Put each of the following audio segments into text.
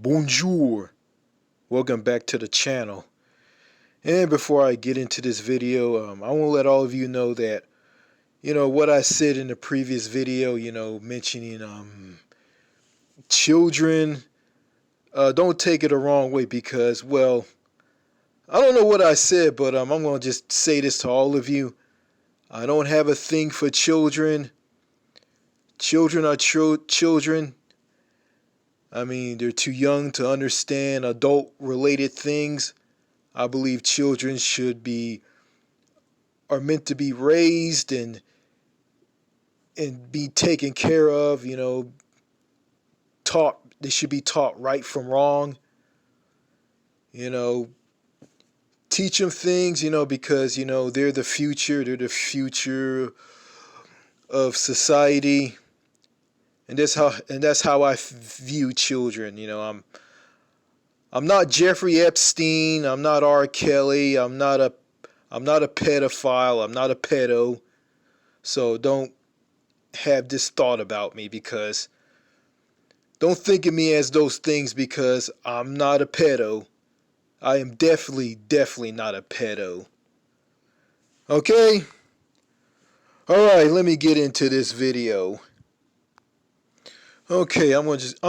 Bonjour, welcome back to the channel. And before I get into this video, I want to let all of you know that, what I said in the previous video, mentioning children, don't take it the wrong way because, well, I don't know what I said, but I'm going to just say this to all of you. I don't have a thing for children. Children are children. I mean, they're too young to understand adult-related things. I believe children are meant to be raised and be taken care of, taught. They should be taught right from wrong. You know, teach them things, because they're the future. They're the future of society, and that's how I view children. I'm not Jeffrey Epstein. I'm not R. Kelly. I'm not a pedophile. I'm not a pedo. So don't have this thought about me because don't think of me as those things because I'm not a pedo. I am definitely not a pedo. Okay? Alright, let me get into this video. Okay, I'm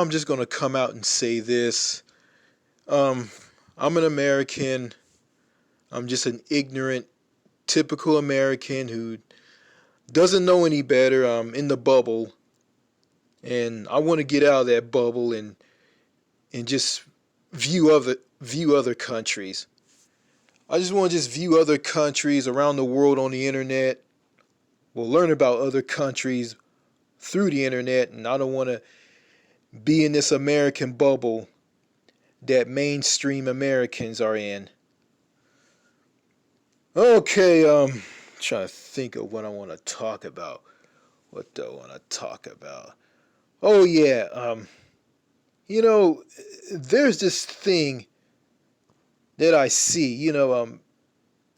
just gonna come out and say this. I'm an American. I'm just an ignorant, typical American who doesn't know any better. I'm in the bubble. And I want to get out of that bubble and just view other countries. I just want to view other countries around the world on the internet. We'll learn about other countries through the internet, and I don't want to be in this American bubble that mainstream Americans are in. Okay, trying to think of what I want to talk about. What do I want to talk about? Oh yeah, there's this thing that I see.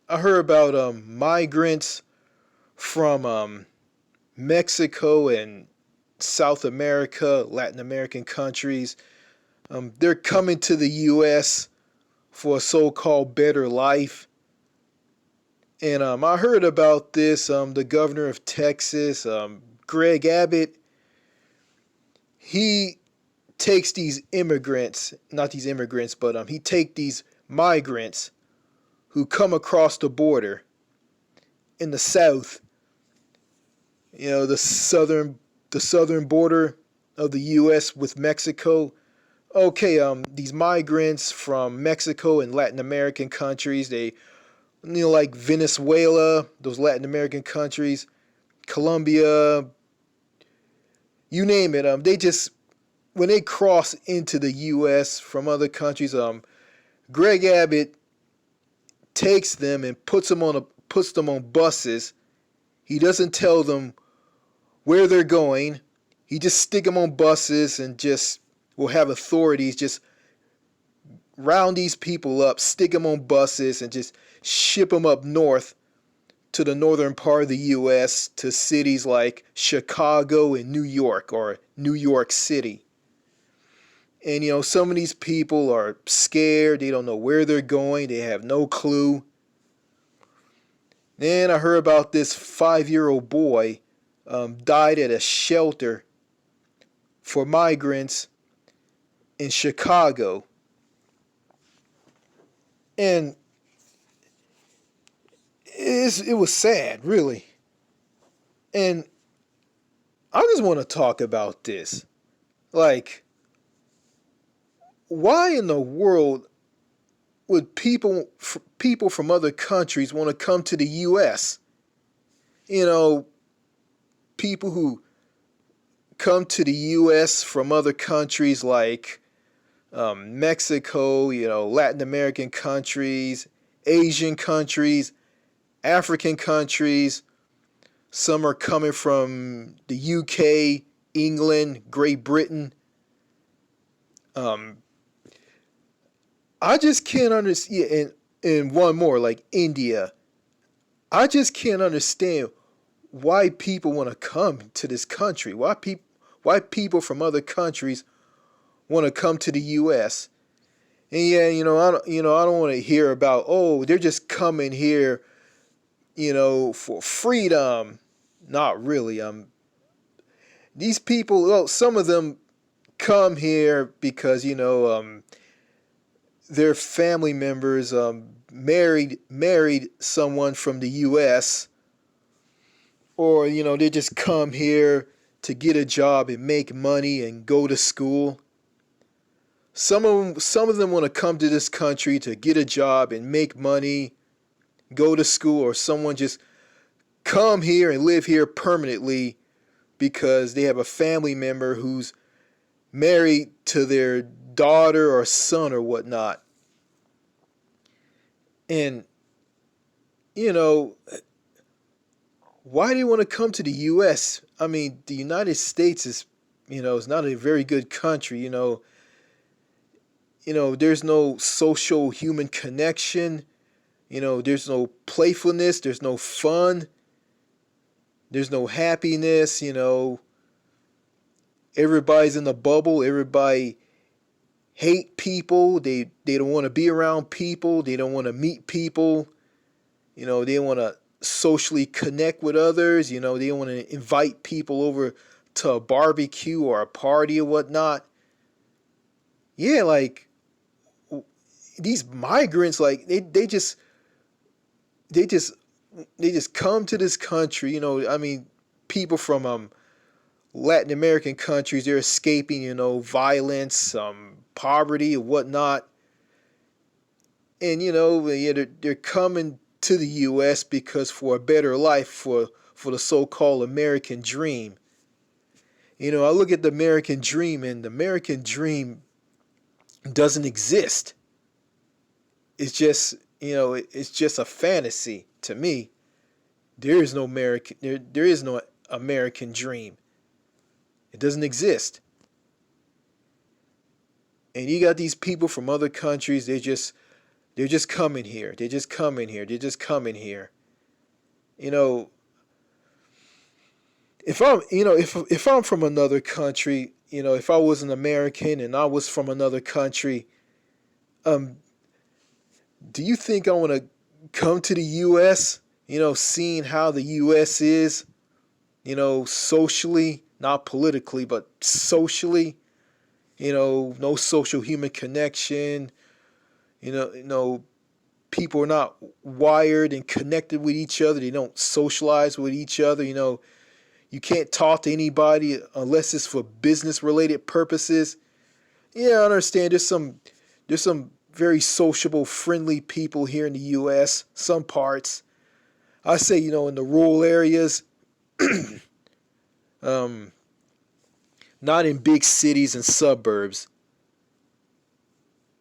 I heard about migrants from Mexico and South America, Latin American countries. They're coming to the U.S. for a so-called better life. And I heard about this. The governor of Texas, Greg Abbott, he takes these immigrants, not these immigrants, but he take these migrants who come across the border in the South. The southern border of the U.S. with Mexico. Okay, these migrants from Mexico and Latin American countries, they, like Venezuela, those Latin American countries, Colombia, you name it. They just, when they cross into the U.S. from other countries, Greg Abbott takes them and puts them on buses. He doesn't tell them where they're going. He just stick them on buses and just will have authorities just round these people up, stick them on buses, and just ship them up north to the northern part of the U.S. to cities like Chicago and New York or New York City. And some of these people are scared. They don't know where they're going. They have no clue. Then I heard about this 5-year-old boy died at a shelter for migrants in Chicago. And it was sad, really. And I just want to talk about this. Like, why in the world would people from other countries want to come to the U.S.? People who come to the U.S. from other countries like Mexico, Latin American countries, Asian countries, African countries. Some are coming from the UK, England, Great Britain. I just can't understand. And one more, like India. I just can't understand why people want to come to this country. Why people from other countries want to come to the U.S. And yeah, I don't want to hear about, oh, they're just coming here, for freedom. Not really. These people, well, some of them come here because their family members married someone from the U.S. or they just come here to get a job and make money and go to school. Some of them want to come to this country to get a job and make money, go to school, or someone just come here and live here permanently because they have a family member who's married to their daughter or son or whatnot. And, you know, why do you want to come to the U.S.? I mean, the United States is not a very good country. There's no social human connection. There's no playfulness. There's no fun. There's no happiness. Everybody's in a bubble. Everybody hate people. They don't want to be around people. They don't want to meet people. They don't want to socially connect with others. They don't want to invite people over to a barbecue or a party or whatnot. Yeah, like these migrants, like they just come to this country. I mean, people from Latin American countries, they're escaping, violence, poverty, and whatnot. And, they're coming to the U.S. because for a better life, for the so-called American dream. I look at the American dream, and the American dream doesn't exist. It's just, it's just a fantasy to me. There is no American dream. It doesn't exist. And you got these people from other countries, they're just coming here. They're just coming here. They're just coming here. If I'm from another country, if I was an American and I was from another country, do you think I want to come to the US, seeing how the US is, socially, not politically, but socially, no social human connection, people are not wired and connected with each other. They don't socialize with each other. You can't talk to anybody unless it's for business related purposes. Yeah, I understand. There's some very sociable, friendly people here in the U.S. Some parts, I say, in the rural areas, not in big cities and suburbs.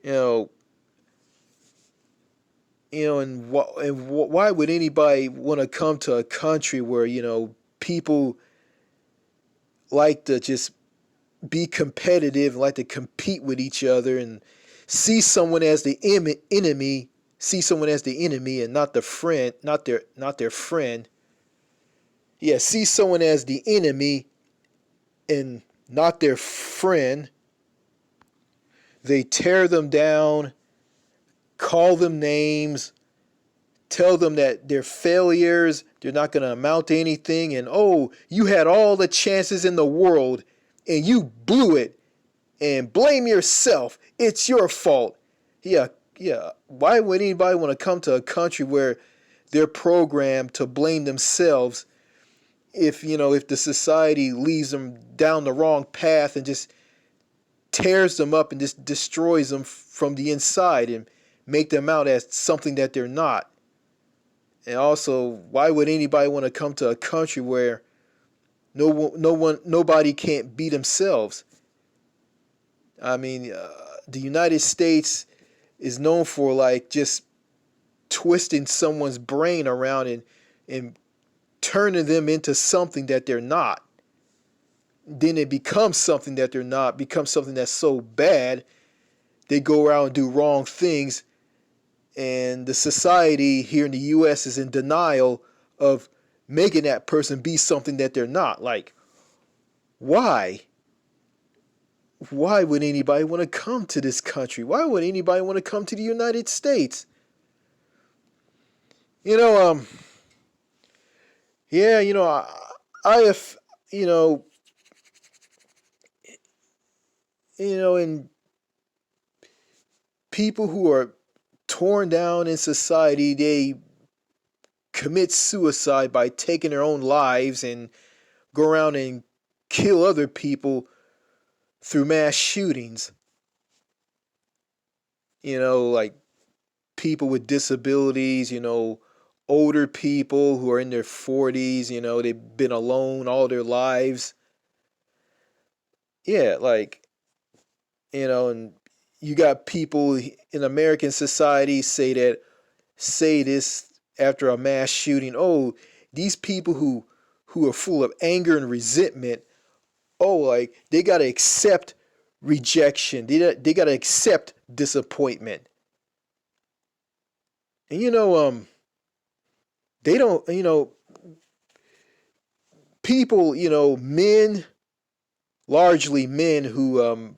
And why would anybody want to come to a country where people like to just be competitive, like to compete with each other, and see someone as the enemy, and not the friend, not their friend. Yeah, see someone as the enemy and not their friend. They tear them down, call them names, tell them that they're failures, they're not going to amount to anything, and oh, you had all the chances in the world and you blew it, and blame yourself. It's your fault. Yeah. Why would anybody want to come to a country where they're programmed to blame themselves if the society leads them down the wrong path and just tears them up and just destroys them from the inside and make them out as something that they're not? And also, why would anybody want to come to a country where nobody can't be themselves? I mean, the United States is known for like just twisting someone's brain around and turning them into something that they're not. Then it becomes something that they're not, becomes something that's so bad, they go around and do wrong things. And the society here in the U.S. is in denial of making that person be something that they're not. Like, why? why would anybody want to come to this country? Why would anybody want to come to the United States? You know, yeah, I have, you know, and people who are torn down in society, they commit suicide by taking their own lives and go around and kill other people through mass shootings. Like people with disabilities, older people who are in their 40s, they've been alone all their lives. Yeah, like, and you got people in American society say this after a mass shooting. Oh, these people who are full of anger and resentment, oh, like they got to accept rejection. They got to accept disappointment. And they don't, people, men, largely men who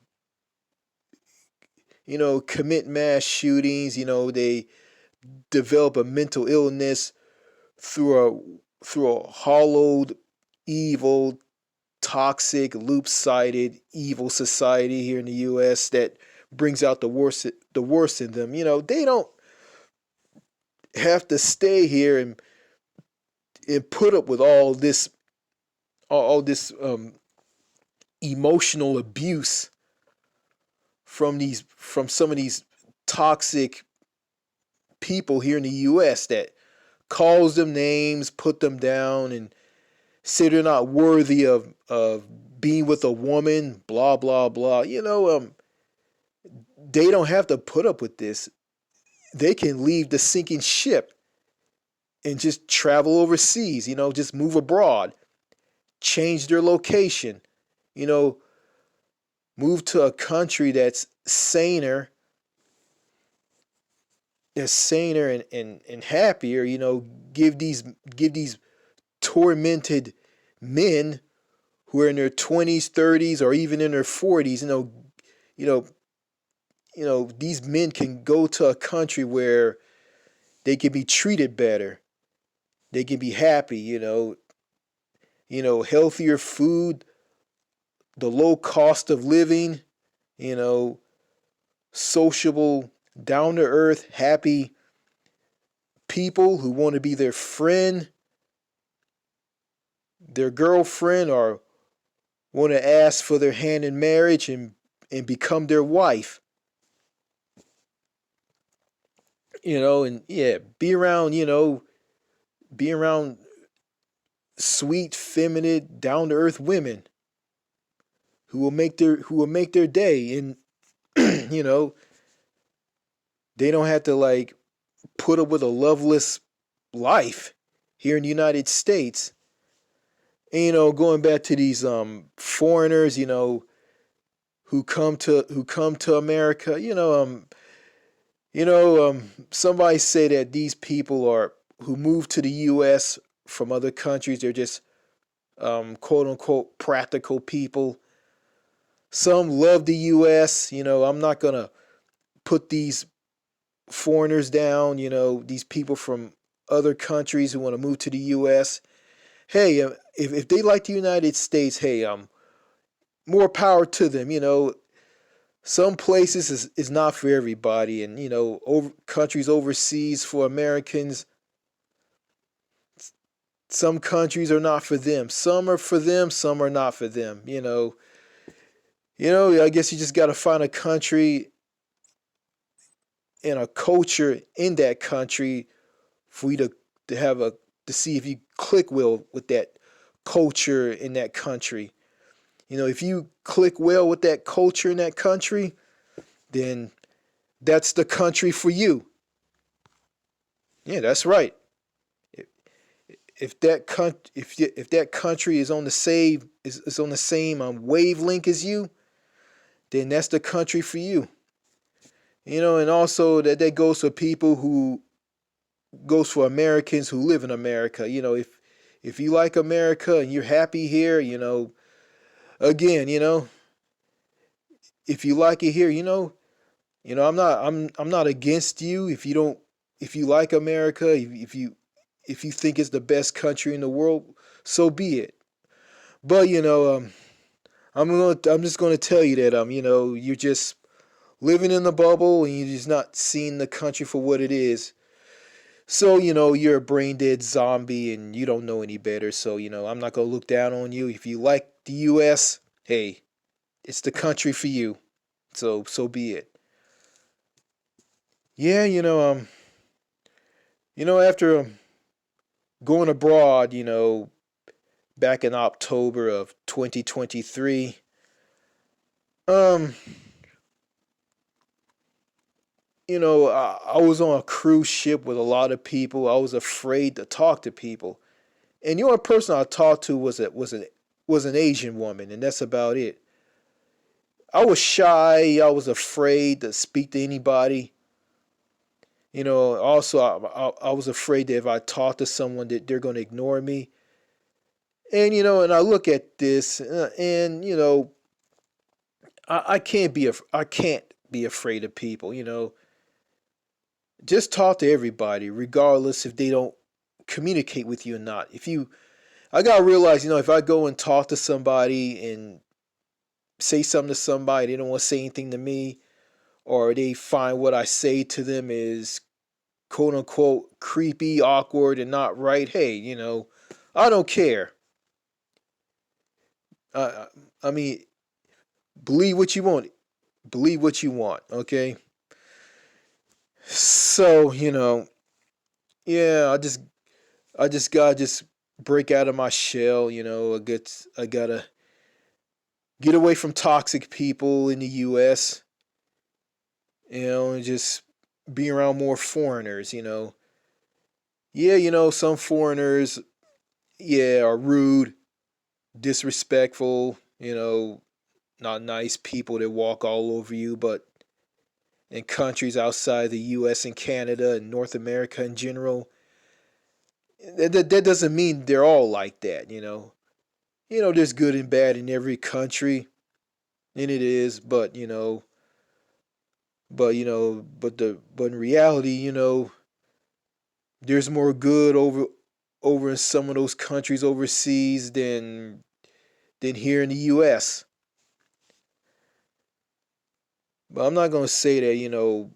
commit mass shootings, they develop a mental illness through a hollowed, evil, toxic, loop-sided, evil society here in the US that brings out the worst in them. They don't have to stay here and put up with all this emotional abuse from some of these toxic people here in the US that calls them names, put them down, and say they're not worthy of being with a woman, blah blah blah. They don't have to put up with this. They can leave the sinking ship and just travel overseas, just move abroad, change their location, you know, move to a country that's saner and happier, give these tormented men who are in their 20s, 30s, or even in their 40s, you know, these men can go to a country where they can be treated better. They can be happy, healthier food, the low cost of living, you know, sociable, down to earth, happy people who want to be their friend, their girlfriend, or want to ask for their hand in marriage and become their wife. And yeah, be around sweet, feminine, down to earth women who will make their day. And you know they don't have to like put up with a loveless life here in the United States. And going back to these foreigners, who come to America, somebody say that these people are who move to the U.S. from other countries. They're just quote unquote practical people. Some love the U.S. I'm not gonna put these foreigners down. These people from other countries who want to move to the U.S. Hey, if they like the United States, hey, more power to them. Some places is not for everybody, and countries overseas for Americans. Some countries are not for them. Some are for them. Some are not for them. I guess you just got to find a country and a culture in that country for you to have to see if you click well with that culture in that country. If you click well with that culture in that country, then that's the country for you. Yeah, that's right. If, if that country is on the same wavelength as you, then that's the country for you. And also that goes for people who goes for Americans who live in America. If you like America and you're happy here, again, if you like it here, I'm not against you if you don't if you like America, if you think it's the best country in the world, so be it. But I'm just gonna tell you that you're just living in the bubble and you're just not seeing the country for what it is. So, you're a brain dead zombie and you don't know any better. So, I'm not gonna look down on you. If you like the US, hey, it's the country for you. So be it. Yeah, after going abroad, back in October of 2023, um, I was on a cruise ship with a lot of people. I was afraid to talk to people. And the only person I talked to was an Asian woman, and that's about it. I was shy. I was afraid to speak to anybody. Also I was afraid that if I talk to someone that they're going to ignore me. And and I look at this, and I can't be afraid of people. Just talk to everybody, regardless if they don't communicate with you or not. I gotta realize, if I go and talk to somebody and say something to somebody, they don't want to say anything to me, or they find what I say to them is quote unquote creepy, awkward, and not right. Hey, I don't care. Uh, I mean, believe what you want. Believe what you want. Okay. So yeah, I just gotta just break out of my shell. I gotta get away from toxic people in the U.S. And just be around more foreigners. Yeah, some foreigners, yeah, are rude, disrespectful. Not nice people that walk all over you. But in countries outside the U.S. and Canada and North America in general, that doesn't mean they're all like that. There's good and bad in every country, and it is. But in reality, there's more good over in some of those countries overseas than here in the U.S. But I'm not gonna say that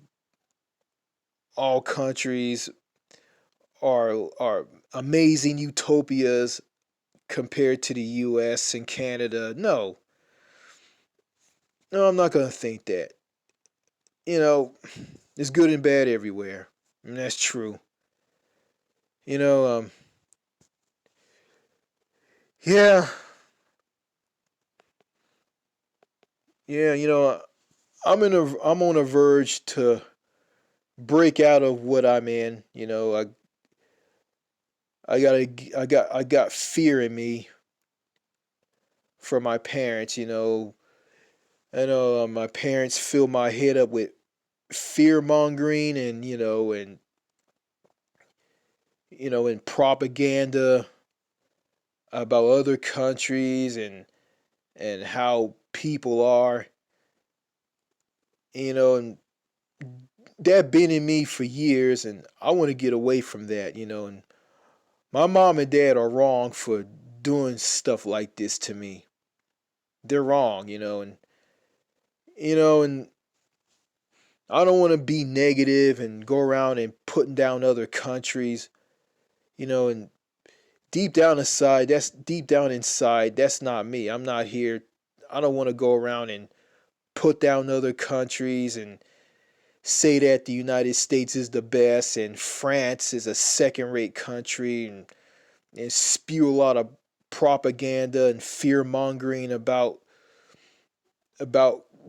all countries are amazing utopias compared to the U.S. and Canada. No, no, I'm not gonna think that. You know, there's good and bad everywhere, and that's true. You know, um, yeah, yeah. I'm on a verge to break out of what I'm in. I got fear in me for my parents. I know my parents fill my head up with fear mongering and and propaganda about other countries and how people are. And that been in me for years, and I want to get away from that. And my mom and dad are wrong for doing stuff like this to me. They're wrong, and I don't want to be negative and go around and putting down other countries, and deep down inside, that's not me. I'm not here. I don't want to go around and put down other countries and say that the United States is the best and France is a second rate country and spew a lot of propaganda and fear mongering about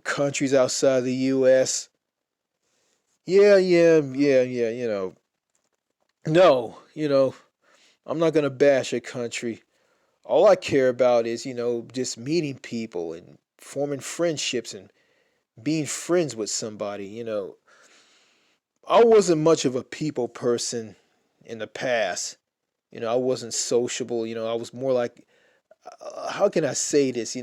countries outside the US. Yeah, yeah, yeah, yeah, No, I'm not gonna bash a country. All I care about is, just meeting people and forming friendships and being friends with somebody. I wasn't much of a people person in the past. I wasn't sociable. I was more like, how can I say this?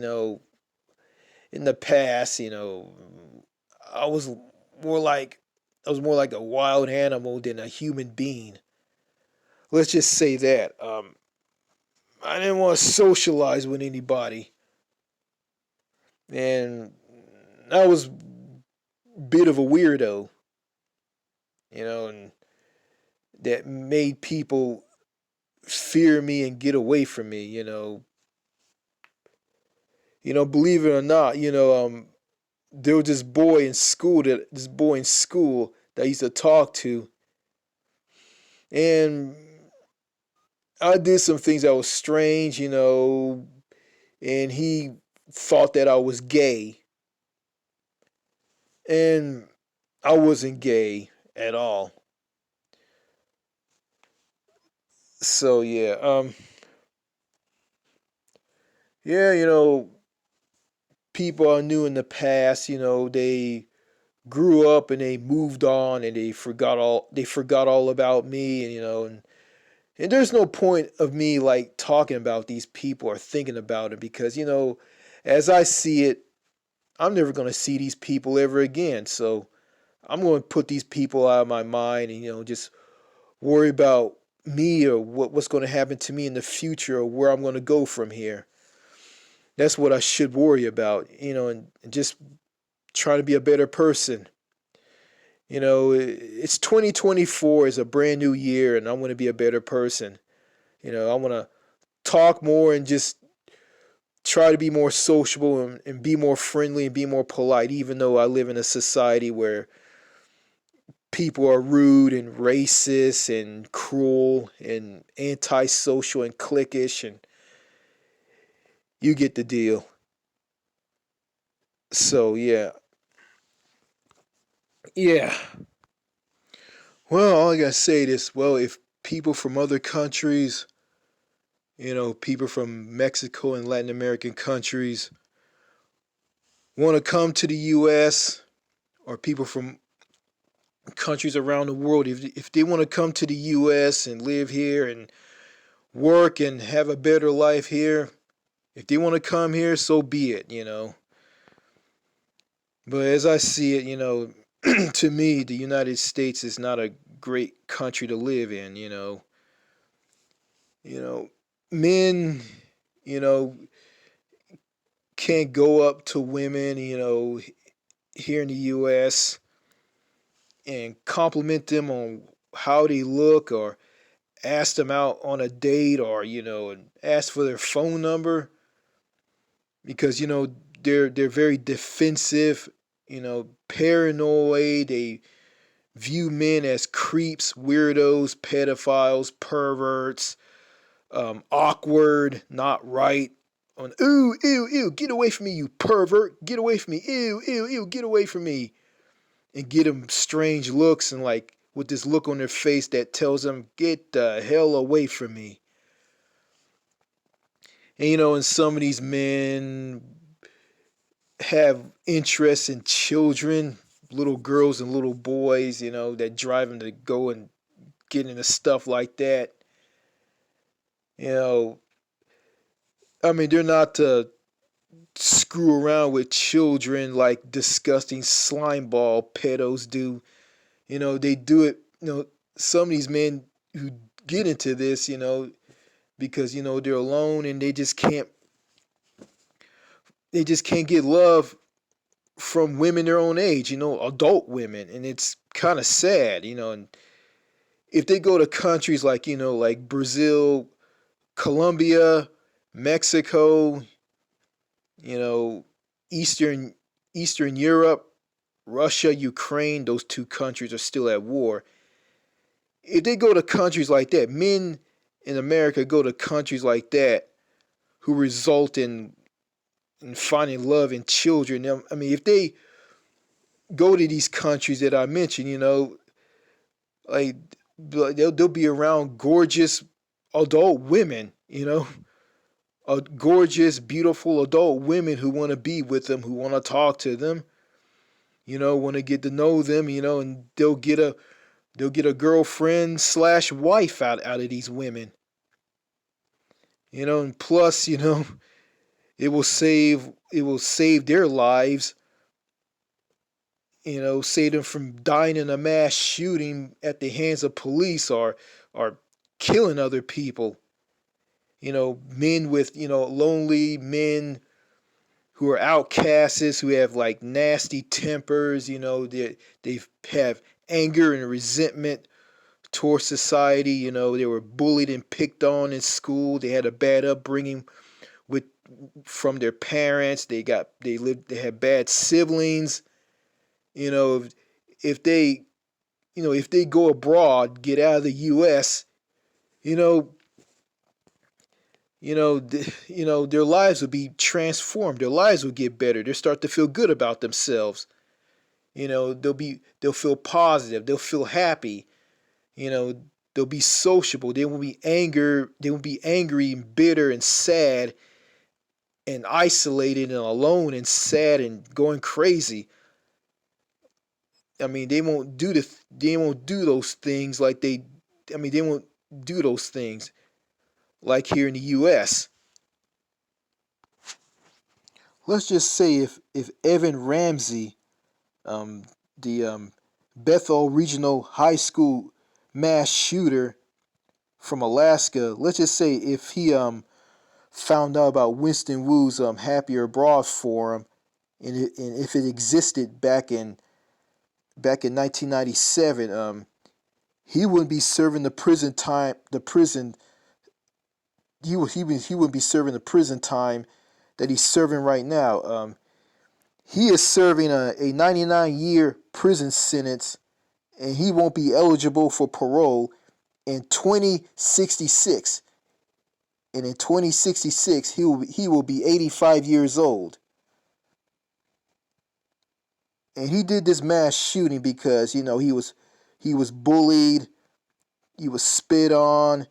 in the past, I was more like I was more like a wild animal than a human being. Let's just say that. I didn't want to socialize with anybody, and I was a bit of a weirdo, and that made people fear me and get away from me. Believe it or not, there was this boy in school that I used to talk to, and I did some things that was strange, and he thought that I was gay, and I wasn't gay at all. So yeah, people I knew in the past, they grew up and they moved on and they forgot all about me, and there's no point of me like talking about these people or thinking about it because as I see it, I'm never going to see these people ever again. So I'm going to put these people out of my mind and just worry about me or what's going to happen to me in the future or where I'm going to go from here. That's what I should worry about, and just try to be a better person. It's 2024, it's a brand new year, and I'm going to be a better person. I want to talk more and just try to be more sociable and be more friendly and be more polite, even though I live in a society where people are rude and racist and cruel and antisocial and cliquish, and you get the deal. So yeah. Well, all I gotta say is, well, if people from other countries, people from Mexico and Latin American countries want to come to the U.S. or people from countries around the world, if they want to come to the U.S. and live here and work and have a better life here, if they want to come here, so be it. But as I see it, to me, the United States is not a great country to live in. You know, men, you know, can't go up to women, here in the U.S. and compliment them on how they look or ask them out on a date or and ask for their phone number because they're very defensive, paranoid. They view men as creeps, weirdos, pedophiles, perverts, awkward, not right. On ooh, ew, ew, get away from me, you pervert! Get away from me, ew, ew, ew, get away from me, and get them strange looks and like with this look on their face that tells them get the hell away from me. And and some of these men have interest in children, little girls and little boys, that drive them to go and get into stuff like that. You know, I mean, they're not to screw around with children like disgusting slimeball pedos do. They do it. Some of these men who get into this, because they're alone and they just can't get love from women their own age, adult women, and it's kind of sad, and if they go to countries like like Brazil, Colombia, Mexico, you know, Eastern Eastern Europe, Russia, Ukraine, those two countries are still at war. If they go to countries like that, men in America go to countries like that who result in finding love in children. I mean, if they go to these countries that I mentioned, like they'll be around gorgeous adult women, gorgeous, beautiful adult women who want to be with them, who want to talk to them, want to get to know them, and they'll get a girlfriend slash wife out of these women, and plus, It will save their lives, save them from dying in a mass shooting at the hands of police, or killing other people. Men with, lonely men who are outcasts, who have like nasty tempers, they have anger and resentment towards society. They were bullied and picked on in school. They had a bad upbringing with from their parents. They had bad siblings. You know, if they if they go abroad, get out of the U.S., you know, their lives will be transformed. Their lives will get better. They'll start to feel good about themselves. They'll feel positive. They'll feel happy. You know, they'll be sociable. They won't be anger. They won't be angry and bitter and sad and isolated and alone and sad and going crazy. I mean, they won't do those things like they. I mean, they won't do those things like here in the U.S. Let's just say if Evan Ramsey, um, the Bethel Regional High School mass shooter from Alaska, let's just say if he found out about Winston Wu's Happier Abroad forum, and if it existed back in 1997, he wouldn't be serving the prison time. The prison he wouldn't be serving the prison time that he's serving right now. He is serving a 99-year prison sentence, and he won't be eligible for parole in 2066. And in 2066, he will be 85 years old. And he did this mass shooting because he was bullied, he was spit on,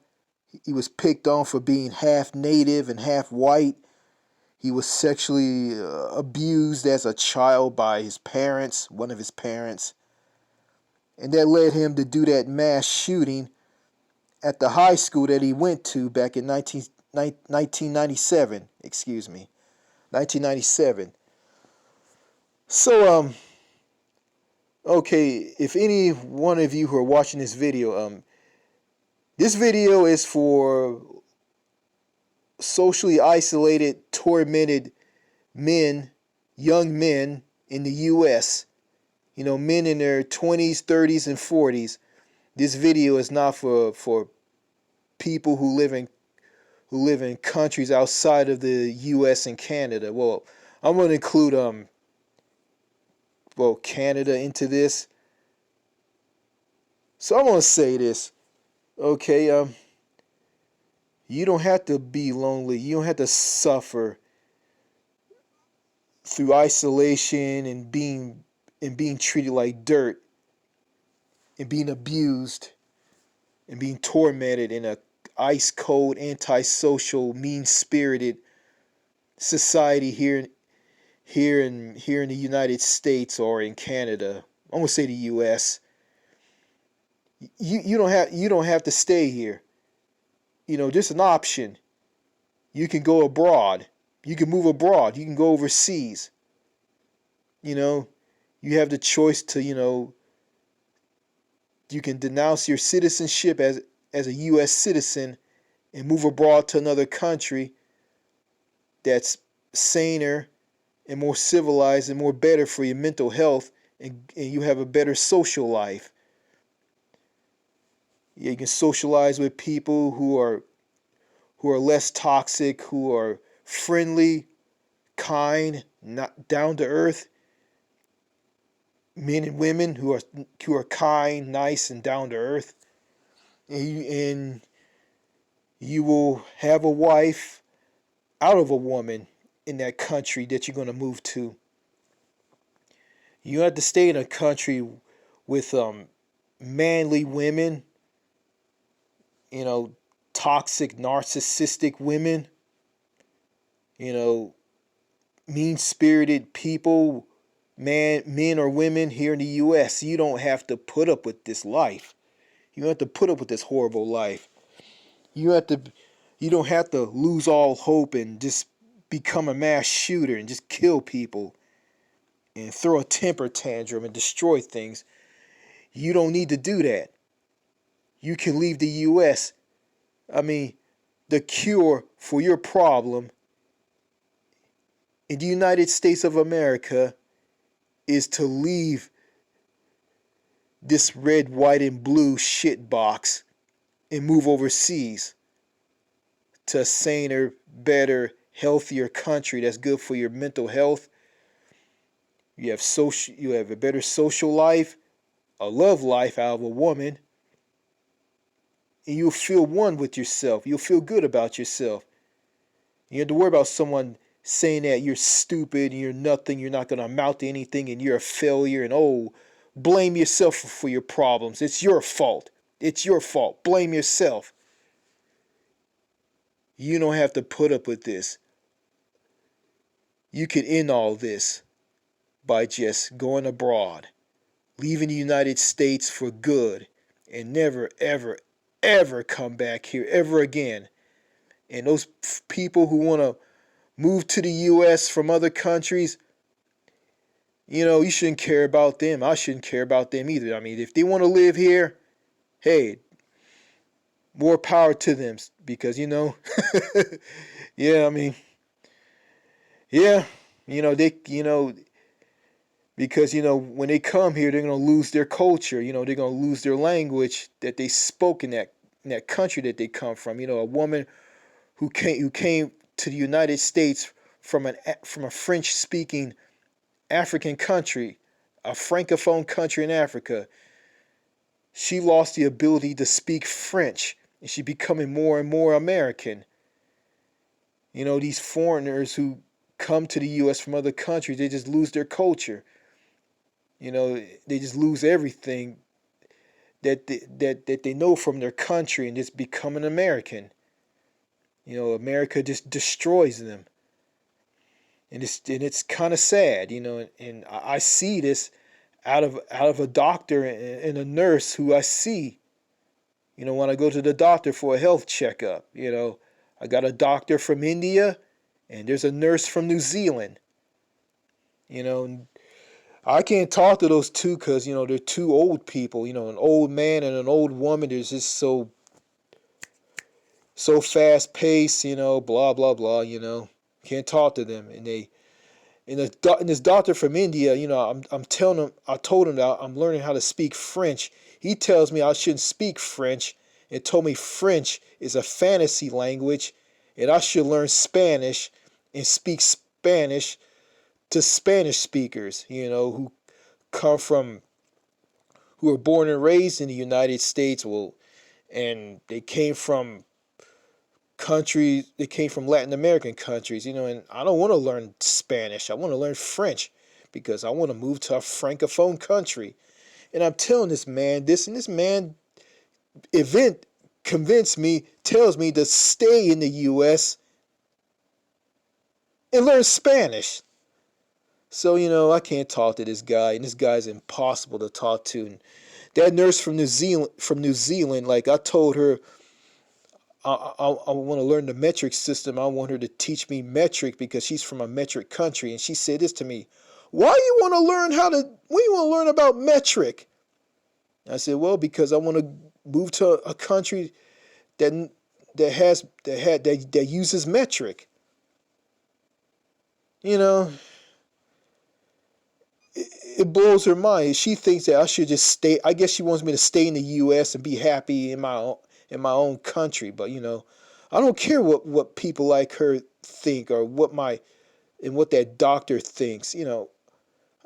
he was picked on for being half native and half white. He was sexually abused as a child by his parents, one of his parents. And that led him to do that mass shooting at the high school that he went to back in 1997. Excuse me, 1997. So, okay, if any one of you who are watching this video is for socially isolated, tormented men, young men in the U.S. Men in their 20s, 30s, and 40s. This video is not for people who live in countries outside of the U.S. and Canada. Well, I'm going to include Canada into this. So I'm going to say this. Okay, you don't have to be lonely. You don't have to suffer through isolation and being treated like dirt and being abused and being tormented in a ice cold, antisocial, mean-spirited society here in the United States or in Canada. I'm gonna say the U.S. You don't have to stay here. There's an option. You can go abroad. You can move abroad. You can go overseas. You have the choice to, you can denounce your citizenship as a U.S. citizen and move abroad to another country that's saner and more civilized and more better for your mental health, and you have a better social life. Yeah, you can socialize with people who are less toxic, who are friendly, kind, not down to earth. Men and women who are kind, nice, and down to earth. And you will have a wife out of a woman in that country that you're going to move to. You have to stay in a country with manly women, toxic, narcissistic women, you know, mean-spirited people, men or women here in the U.S. You don't have to put up with this life. You don't have to put up with this horrible life. You don't have to lose all hope and just become a mass shooter and just kill people and throw a temper tantrum and destroy things. You don't need to do that. You can leave the U.S. I mean, the cure for your problem in the United States of America is to leave this red, white, and blue shit box and move overseas to a saner, better, healthier country that's good for your mental health. You have a better social life, a love life out of a woman, and you'll feel one with yourself. You'll feel good about yourself. You have to worry about someone saying that you're stupid and you're nothing, you're not going to amount to anything, and you're a failure, and blame yourself for your problems. It's your fault. It's your fault. Blame yourself. You don't have to put up with this. You can end all this by just going abroad, leaving the United States for good, and never, ever, ever come back here ever again. And those people who want to move to the U.S. from other countries, you shouldn't care about them. I shouldn't care about them either. I mean, if they want to live here, hey, more power to them, because, yeah, I mean, yeah, because, when they come here, they're going to lose their culture. They're going to lose their language that they spoke in that country that they come from. A woman who came to the United States from a French-speaking African country, a francophone country in Africa, she lost the ability to speak French, and she's becoming more and more American. These foreigners who come to the U.S. from other countries, they just lose their culture. They just lose everything that they know from their country and just become an American. America just destroys them. And it's kind of sad, and I see this out of a doctor and a nurse who I see, when I go to the doctor for a health checkup. I got a doctor from India, and there's a nurse from New Zealand. And I can't talk to those two because, they're two old people. An old man and an old woman. They're just so fast paced, blah, blah, blah, Can't talk to them. And this doctor from India, I told him that I'm learning how to speak French. He tells me I shouldn't speak French and told me French is a fantasy language and I should learn Spanish and speak Spanish to Spanish speakers, who are born and raised in the United States, and they came from Latin American countries, and I don't want to learn Spanish. I want to learn French because I want to move to a francophone country. And I'm telling this man this, and this man tells me to stay in the U.S. and learn Spanish. So, I can't talk to this guy, and this guy's impossible to talk to. And that nurse from New Zealand, like I told her, I want to learn the metric system. I want her to teach me metric because she's from a metric country. And she said this to me: why you want to learn about metric? I said, well, because I want to move to a country that uses metric. It blows her mind. She thinks that I should just stay. I guess she wants me to stay in the U.S. and be happy in my own country. But I don't care what people like her think or what that doctor thinks.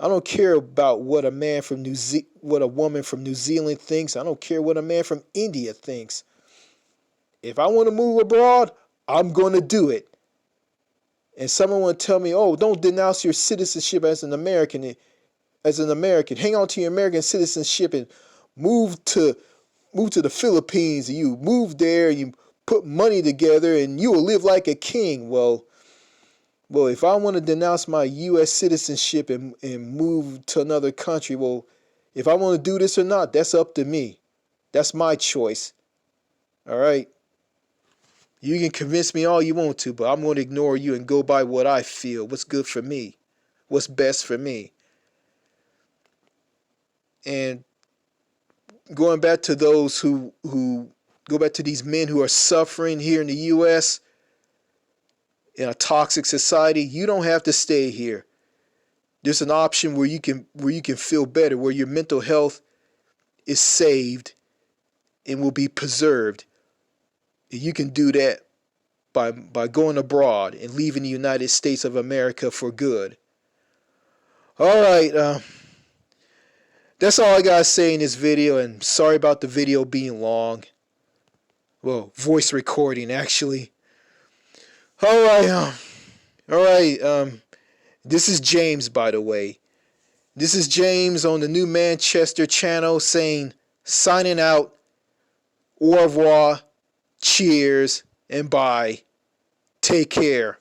I don't care about what a woman from New Zealand thinks. I don't care what a man from India thinks. If I want to move abroad, I'm going to do it. And someone want to tell me, "Oh, don't denounce your citizenship as an American. Hang on to your American citizenship and move to the Philippines. And you move there, you put money together, and you will live like a king." Well, if I want to denounce my U.S. citizenship and move to another country, well, if I want to do this or not, that's up to me. That's my choice. All right. You can convince me all you want to, but I'm going to ignore you and go by what I feel, what's good for me, what's best for me. And going back to those who go back to these men who are suffering here in the US in a toxic society, you don't have to stay here. There's an option where you can feel better, where your mental health is saved and will be preserved. And you can do that by going abroad and leaving the United States of America for good. All right, that's all I gotta say in this video, and sorry about the video being long. Well, voice recording actually. All right. This is James, by the way. This is James on the New Manchester channel saying, signing out, au revoir, cheers, and bye. Take care.